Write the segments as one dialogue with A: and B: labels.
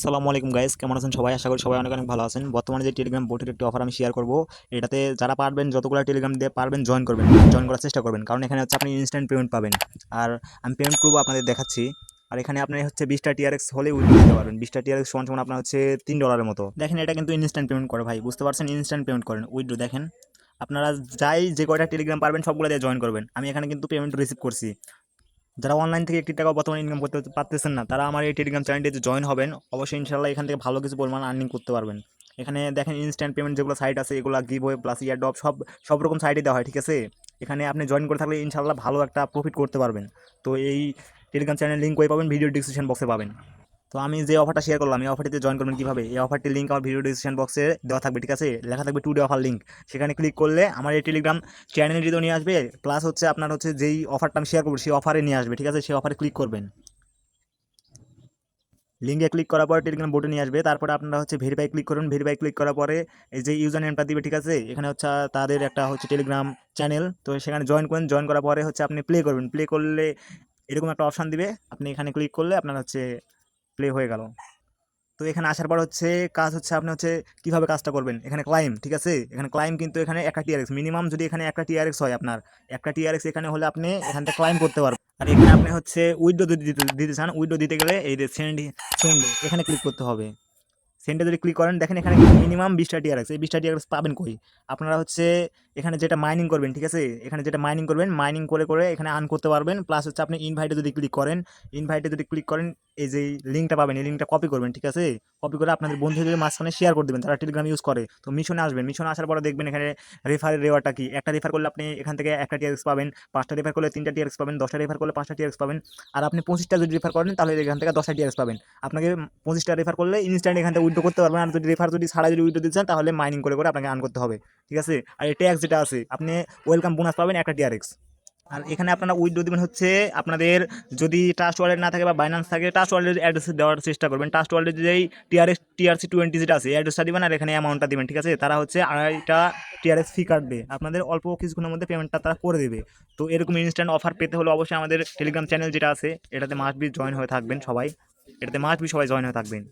A: আসসালামু আলাইকুম গাইস, কেমন আছেন সবাই? আশা করি সবাই অনেক অনেক ভালো আছেন। বর্তমানে যে টেলিগ্রাম বোটের একটি অফার আমি শেয়ার করব, এটাতে যারা পারবেন যতগুলো টেলিগ্রাম দিয়ে পারবেন জয়েন করবেন, জয়েন করার চেষ্টা করবেন, কারণ এখানে হচ্ছে আপনি ইনস্ট্যান্ট পেমেন্ট পাবেন। আর আমি পেমেন্ট করবো আপনাদের দেখাচ্ছি। আর এখানে আপনি হচ্ছে 20টা টিআরএক্স হলে উইথড্র দিতে পারবেন। 20টা টিআরএক্স সমান সমান আপনার হচ্ছে $3 মতো। দেখেন এটা কিন্তু ইনস্ট্যান্ট পেমেন্ট করে ভাই, বুঝতে পারছেন? ইনস্ট্যান্ট পেমেন্ট করেন, উইথড্র দেখেন। আপনারা যাই যে কয়টা টেলিগ্রাম পারবেন সবগুলো দিয়ে জয়েন করবেন। আমি এখানে কিন্তু পেমেন্ট রিসিভ করছি। যারা অনলাইন থেকে একটি টাকা বর্তমানে ইনকাম করতে পারতেছেন না, তারা আমার এই টেলিগ্রাম চ্যানেলটিতে জয়েন হবেন। অবশ্যই ইনশাল্লাহ এখান থেকে ভালো কিছু পরিমাণ আর্নিং করতে পারবেন। এখানে দেখেন ইনস্ট্যান্ট পেমেন্ট যেগুলো সাইট আছে, এগুলো গিভওয়ে প্লাস ইয়ারড্রপ সব রকম সাইটে দেওয়া হয়, ঠিক আছে? এখানে আপনি জয়েন করে থাকলে ইনশাল্লাহ ভালো একটা প্রফিট করতে পারবেন। তো এই টেলিগ্রাম চ্যানেল লিঙ্ক কই পাবেন? ভিডিও ডিসক্রিপশন বক্সে পাবেন। তো আমি যে অফারটা শেয়ার করলাম, এই অফারটিতে জয়েন করবেন কীভাবে? এই অফারটির লিঙ্ক আমার ভিডিও ডিসক্রিপশন বক্সে দেওয়া থাকবে, ঠিক আছে? লেখা থাকবে টুডে অফার লিঙ্ক। সেখানে ক্লিক করলে আমার এই টেলিগ্রাম চ্যানেলটিতেও নিয়ে আসবে, প্লাস হচ্ছে আপনার হচ্ছে যেই অফারটা আমি শেয়ার করবো সেই অফারে নিয়ে আসবে, ঠিক আছে? সেই অফারে ক্লিক করবেন। লিঙ্কে ক্লিক করার পরে টেলিগ্রাম বোটে নিয়ে আসবে। তারপরে আপনারা হচ্ছে ভেরিফাই ক্লিক করুন। ভেরিফাই ক্লিক করার পরে এই যে ইউজার নেমটা দিবে, ঠিক আছে? এখানে হচ্ছে তাদের একটা হচ্ছে টেলিগ্রাম চ্যানেল, তো সেখানে জয়েন করেন। জয়েন করার পরে হচ্ছে আপনি প্লে করবেন। প্লে করলে এরকম একটা অপশান দিবে, আপনি এখানে ক্লিক করলে আপনার হচ্ছে প্লে হয়ে গেল। তো এখানে আসার পর হচ্ছে কাজ হচ্ছে আপনি হচ্ছে কীভাবে কাজটা করবেন। এখানে ক্লাইম, ঠিক আছে? এখানে ক্লাইম কিন্তু এখানে একটা টিআরএক্স মিনিমাম, যদি এখানে একটা টিআরএক্স হয় আপনার, একটা টিআরএক্স এখানে হলে আপনি এখান থেকে ক্লাইম করতে পারবেন। আর এখানে আপনি হচ্ছে উইড্রো যদি দিতে চান, উইড্রো দিতে গেলে এই যে সেন্ড সেন্ড এখানে ক্লিক করতে হবে। সেন্টে যদি ক্লিক করেন, দেখেন এখানে মিনিমাম 20টা টিআরএক্স। এই 20টা টিআরএক্স পাবেন কই? আপনারা হচ্ছে এখানে যেটা মাইনিং করবেন, ঠিক আছে? এখানে যেটা মাইনিং করবেন, মাইনিং করে করে এখানে আর্ন করতে পারবেন। প্লাস হচ্ছে আপনি ইনভাইটে যদি ক্লিক করেন, ইনভাইটে যদি ক্লিক করেন, এই যে লিঙ্কটা পাবেন, এই লিঙ্কটা কপি করবেন, ঠিক আছে? কপি করে আপনাদের বন্ধুদের মাঝখানে শেয়ার করে দেবেন যারা টেলিগ্রাম ইউজ করে। তো মিশনে আসবেন। মিশনে আসার পরে দেখবেন এখানে রেফারের রেওয়ার্ডটা কি। একটা রেফার করলে আপনি এখান থেকে একটা টিআরএক্স পাবেন, 5টা রেফার করলে 3টা টিআরএক্স পাবেন, 10টা রেফার করলে 5টা টিআরএক্স পাবেন। আর আপনি 25টা যদি রেফার করেন তাহলে এখান থেকে 10টা টিআরএক্স পাবেন। আপনাকে 25টা রেফার করলে ইনস্ট্যান্ট এখান থেকে উইথড্র করতে পারবেন। আর যদি রেফার যদি ছাড়া যদি উইথড্র দিতে চান, তাহলে মাইনিং করে করে আপনাকে আর্ন করতে হবে, ঠিক আছে? আর এই ট্যাক্স যেটা আছে, আপনি ওয়েলকাম বোনাস পাবেন একটা টিআরএক্স। আর এখানে আপনারা উইথড্র দিবেন হচ্ছে আপনাদের যদি ট্রাস্ট ওয়ালেট না থাকে বা বাইন্যান্স থাকে, ট্রাস্ট ওয়ালেটের অ্যাড্রেস দেওয়ার চেষ্টা করবেন। ট্রাস্ট ওয়ালেটের যেই TRC20 যেটা আছে, এই অ্যাড্রেসটা দিবেন আর এখানে অ্যামাউন্টটা দিবেন, ঠিক আছে? তারা হচ্ছে 2.5টা টিআরএক্স ফি কাটবে আপনাদের, অল্প কিছুক্ষণের মধ্যে পেমেন্টটা তারা করে দেবে। তো এরকম ইনস্ট্যান্ট অফার পেতে হলে অবশ্যই আমাদের টেলিগ্রাম চ্যানেল যেটা আছে, এটাতে মাস্ট বি জয়েন হয়ে থাকবেন সবাই। এটাতে মাস্ট বি সবাই জয়েন হয়ে থাকবেন।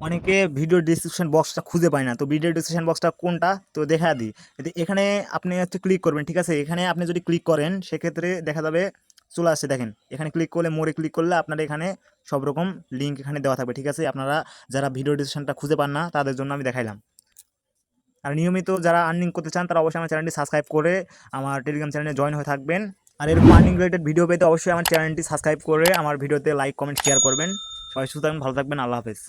A: অনেকে ভিডিও ডিসক্রিপশন বক্সটা খুঁজে পায় না, তো ভিডিও ডিসক্রিপশন বক্সটা কোনটা তো দেখা দিই। এখানে আপনি হচ্ছে ক্লিক করবেন, ঠিক আছে? এখানে আপনি যদি ক্লিক করেন সেক্ষেত্রে দেখা যাবে চলে আসছে, দেখেন এখানে ক্লিক করলে, মোড়ে ক্লিক করলে আপনারা এখানে সব রকম লিঙ্ক এখানে দেওয়া থাকবে, ঠিক আছে? আপনারা যারা ভিডিও ডিসক্রিপশনটা খুঁজে পান না তাদের জন্য আমি দেখাইলাম। আর নিয়মিত যারা আর্নিং করতে চান তারা অবশ্যই আমার চ্যানেলটি সাবস্ক্রাইব করে আমার টেলিগ্রাম চ্যানেলে জয়েন হয়ে থাকবেন। আর এরকম আর্নিং রিলেটেড ভিডিও পেতে অবশ্যই আমার চ্যানেলটি সাবস্ক্রাইব করে আমার ভিডিওতে লাইক কমেন্ট শেয়ার করবেন। সবাই সুস্থ থাকবেন, ভালো থাকবেন, আল্লাহ হাফেজ।